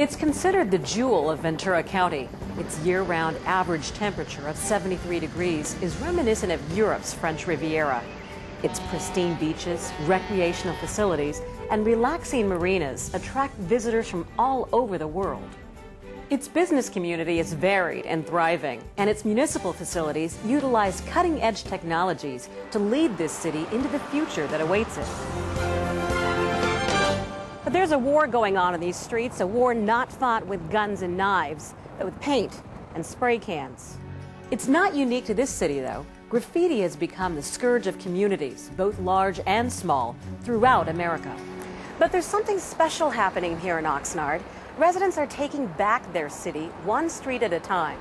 It's considered the jewel of Ventura County. Its year-round average temperature of 73 degrees is reminiscent of Europe's French Riviera. Its pristine beaches, recreational facilities, and relaxing marinas attract visitors from all over the world. Its business community is varied and thriving, and its municipal facilities utilize cutting-edge technologies to lead this city into the future that awaits it. But there's a war going on in these streets, a war not fought with guns and knives, but with paint and spray cans. It's not unique to this city, though. Graffiti has become the scourge of communities, both large and small, throughout America. But there's something special happening here in Oxnard. Residents are taking back their city one street at a time.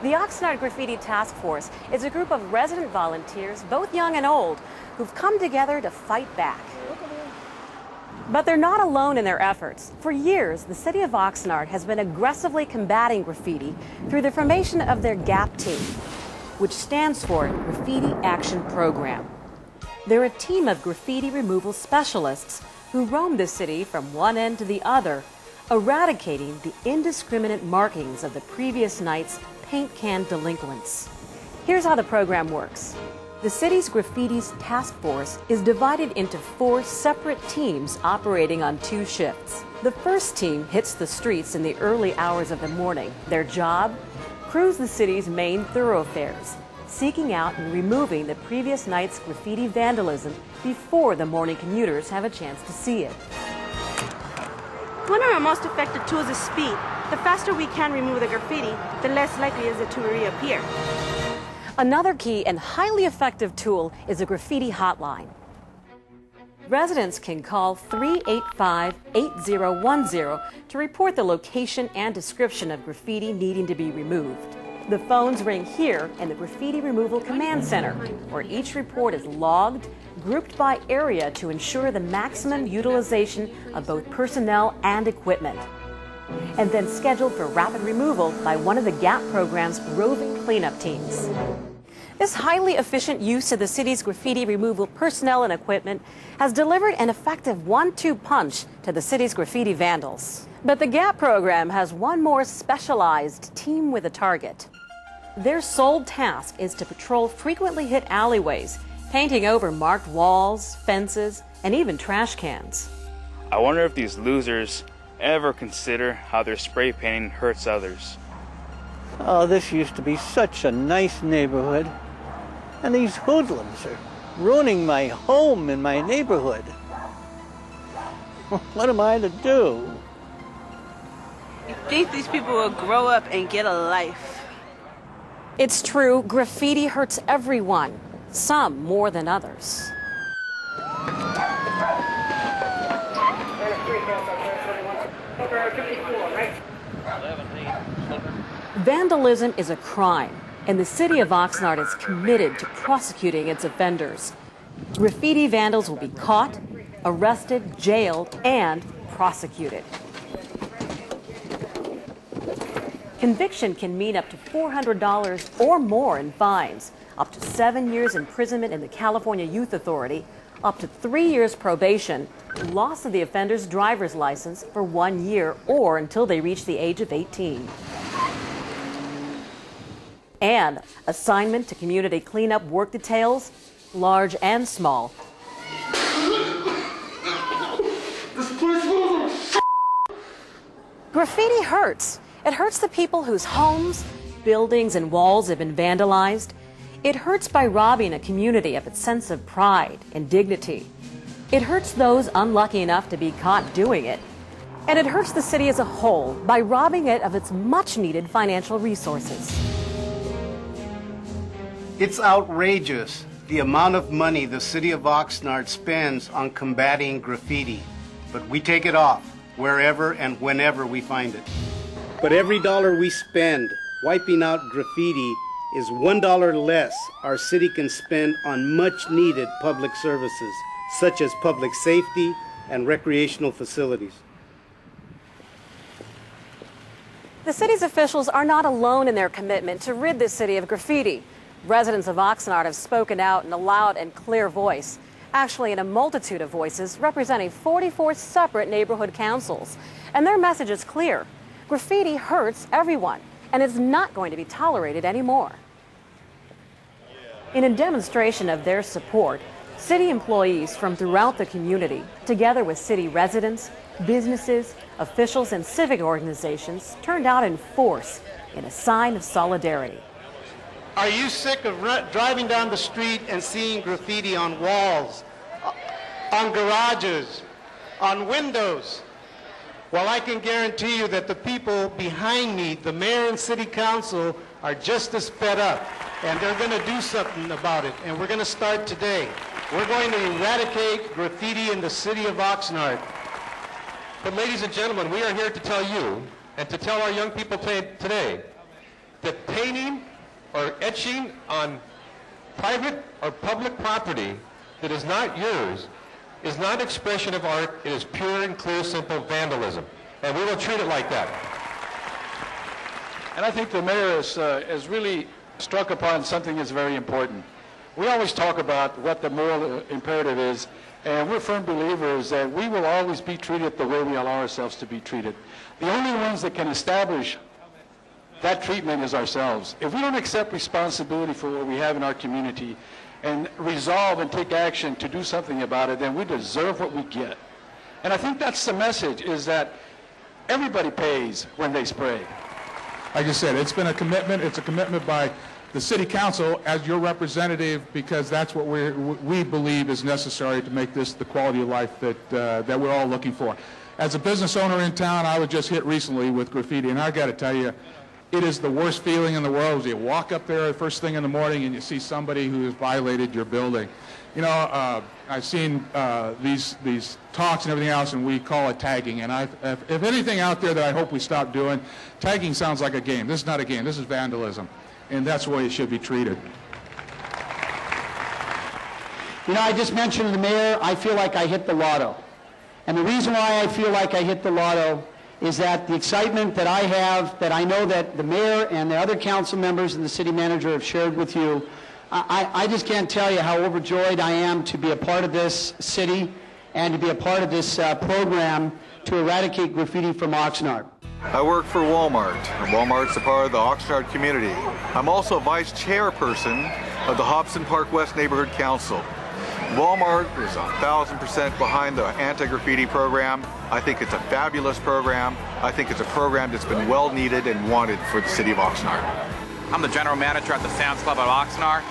The Oxnard Graffiti Task Force is a group of resident volunteers, both young and old, who've come together to fight back. But they're not alone in their efforts. For years, the city of Oxnard has been aggressively combating graffiti through the formation of their GAP team, which stands for Graffiti Action Program. They're a team of graffiti removal specialists who roam the city from one end to the other, eradicating the indiscriminate markings of the previous night's paint can delinquents. Here's how the program works. The city's Graffiti's task force is divided into 4 separate teams operating on 2 shifts. The first team hits the streets in the early hours of the morning. Their job? Cruise the city's main thoroughfares, seeking out and removing the previous night's graffiti vandalism before the morning commuters have a chance to see it. One of our most effective tools is speed. The faster we can remove the graffiti, the less likely is it to reappear. Another key and highly effective tool is a graffiti hotline. Residents can call 385-8010 to report the location and description of graffiti needing to be removed. The phones ring here in the Graffiti Removal Command Center, where each report is logged, grouped by area to ensure the maximum utilization of both personnel and equipment, and then scheduled for rapid removal by one of the GAP program's roving cleanup teams. This highly efficient use of the city's graffiti removal personnel and equipment has delivered an effective 1-2 punch to the city's graffiti vandals. But the GAP program has one more specialized team with a target. Their sole task is to patrol frequently hit alleyways, painting over marked walls, fences, and even trash cans. I wonder if these losers ever consider how their spray painting hurts others. Oh, this used to be such a nice neighborhood. And these hoodlums are ruining my home and my neighborhood. What am I to do? You think these people will grow up and get a life? It's true, graffiti hurts everyone, some more than others. Vandalism is a crime, and the city of Oxnard is committed to prosecuting its offenders. Graffiti vandals will be caught, arrested, jailed, and prosecuted. Conviction can mean up to $400 or more in fines, up to 7 years imprisonment in the California Youth Authority, up to 3 years probation, loss of the offender's driver's license for 1 year or until they reach the age of 18. And assignment to community cleanup work details, large and small. Graffiti hurts. It hurts the people whose homes, buildings, and walls have been vandalized. It hurts by robbing a community of its sense of pride and dignity. It hurts those unlucky enough to be caught doing it. And it hurts the city as a whole by robbing it of its much-needed financial resources. It's outrageous, the amount of money the city of Oxnard spends on combating graffiti. But we take it off wherever and whenever we find it. But every dollar we spend wiping out graffiti is $1 less our city can spend on much-needed public services, such as public safety and recreational facilities. The city's officials are not alone in their commitment to rid the city of graffiti. Residents of Oxnard have spoken out in a loud and clear voice, actually in a multitude of voices representing 44 separate neighborhood councils. And their message is clear. Graffiti hurts everyone and is not going to be tolerated anymore. In a demonstration of their support, city employees from throughout the community, together with city residents, businesses, officials, and civic organizations, turned out in force in a sign of solidarity. Are you sick of driving down the street and seeing graffiti on walls, on garages, on windows? Well, I can guarantee you that the people behind me, the mayor and city council, are just as fed up, and they're going to do something about it, and we're going to start today. We're going to eradicate graffiti in the city of Oxnard. But ladies and gentlemen, we are here to tell you and to tell our young people today that painting or etching on private or public property that is not yours is not expression of art. It is pure and clear, simple vandalism. And we will treat it like that. And I think the mayor has really struck upon something that's very important. We always talk about what the moral imperative is, and we're firm believers that we will always be treated the way we allow ourselves to be treated. The only ones that can establish that treatment is ourselves. If we don't accept responsibility for what we have in our community and resolve and take action to do something about it, then we deserve what we get. And I think that's the message, is that everybody pays when they spray. Like I said, it's been a commitment. It's a commitment by the City Council as your representative, because that's what we believe is necessary to make this the quality of life that we're all looking for. As a business owner in town, I was just hit recently with graffiti, and I got to tell you, it is the worst feeling in the world as you walk up there the first thing in the morning and you see somebody who has violated your building. You know, I've seen these talks and everything else, and we call it tagging. And if anything out there that I hope we stop doing, tagging sounds like a game. This is not a game. This is vandalism. And that's the way it should be treated. You know, I just mentioned to the mayor, I feel like I hit the lotto. And the reason why I feel like I hit the lotto is that the excitement that I have, that I know that the mayor and the other council members and the city manager have shared with you, I just can't tell you how overjoyed I am to be a part of this city and to be a part of this program to eradicate graffiti from Oxnard. I work for Walmart. Walmart's a part of the Oxnard community. I'm also vice chairperson of the Hobson Park West Neighborhood Council. Walmart is 1,000% behind the anti-graffiti program. I think it's a fabulous program. I think it's a program that's been well needed and wanted for the city of Oxnard. I'm the general manager at the Sam's Club of Oxnard.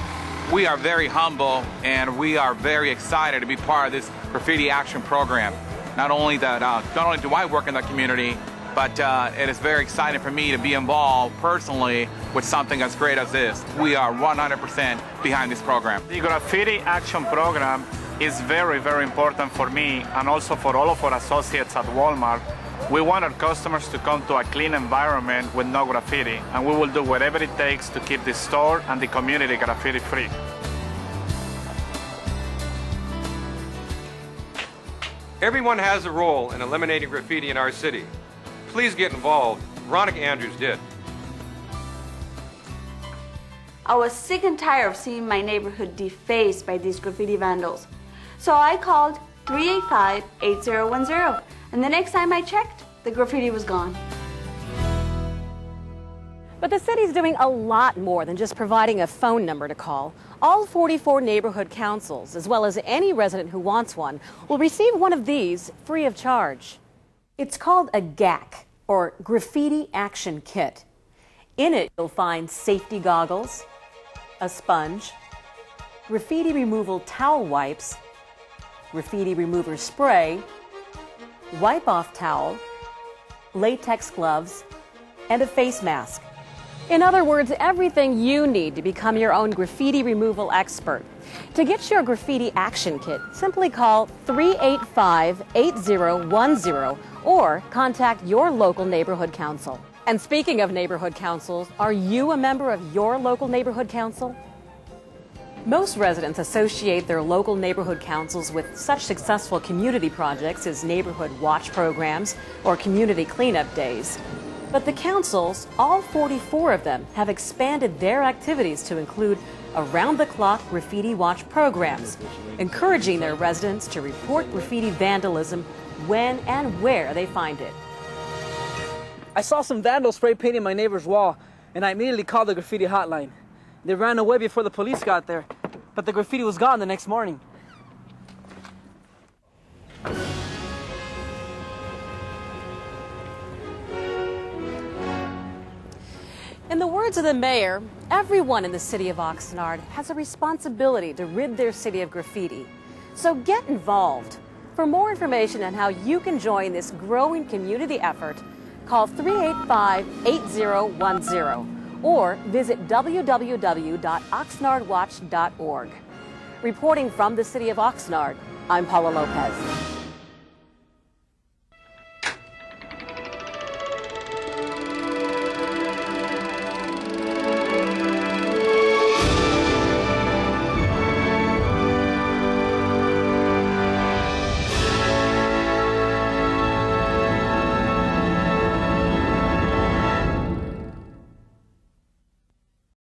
We are very humble and we are very excited to be part of this graffiti action program. Not only do I work in the community, but it is very exciting for me to be involved personally with something as great as this. We are 100% behind this program. The graffiti action program is very, very important for me and also for all of our associates at Walmart. We want our customers to come to a clean environment with no graffiti, and we will do whatever it takes to keep the store and the community graffiti free. Everyone has a role in eliminating graffiti in our city. Please get involved. Veronica Andrews did. I was sick and tired of seeing my neighborhood defaced by these graffiti vandals. So I called 385-8010, and the next time I checked, the graffiti was gone. But the city's doing a lot more than just providing a phone number to call. All 44 neighborhood councils, as well as any resident who wants one, will receive one of these free of charge. It's called a GAC, or Graffiti Action Kit. In it, you'll find safety goggles, a sponge, graffiti removal towel wipes, graffiti remover spray, wipe-off towel, latex gloves, and a face mask. In other words, everything you need to become your own graffiti removal expert. To get your graffiti action kit, simply call 385-8010 or contact your local neighborhood council. And speaking of neighborhood councils, are you a member of your local neighborhood council? Most residents associate their local neighborhood councils with such successful community projects as neighborhood watch programs or community cleanup days. But the councils, all 44 of them, have expanded their activities to include around-the-clock graffiti watch programs, encouraging their residents to report graffiti vandalism when and where they find it. I saw some vandals spray painting my neighbor's wall, and I immediately called the graffiti hotline. They ran away before the police got there, but the graffiti was gone the next morning. In the words of the mayor, everyone in the city of Oxnard has a responsibility to rid their city of graffiti. So get involved. For more information on how you can join this growing community effort, call 385-8010 or visit www.oxnardwatch.org. Reporting from the city of Oxnard, I'm Paula Lopez.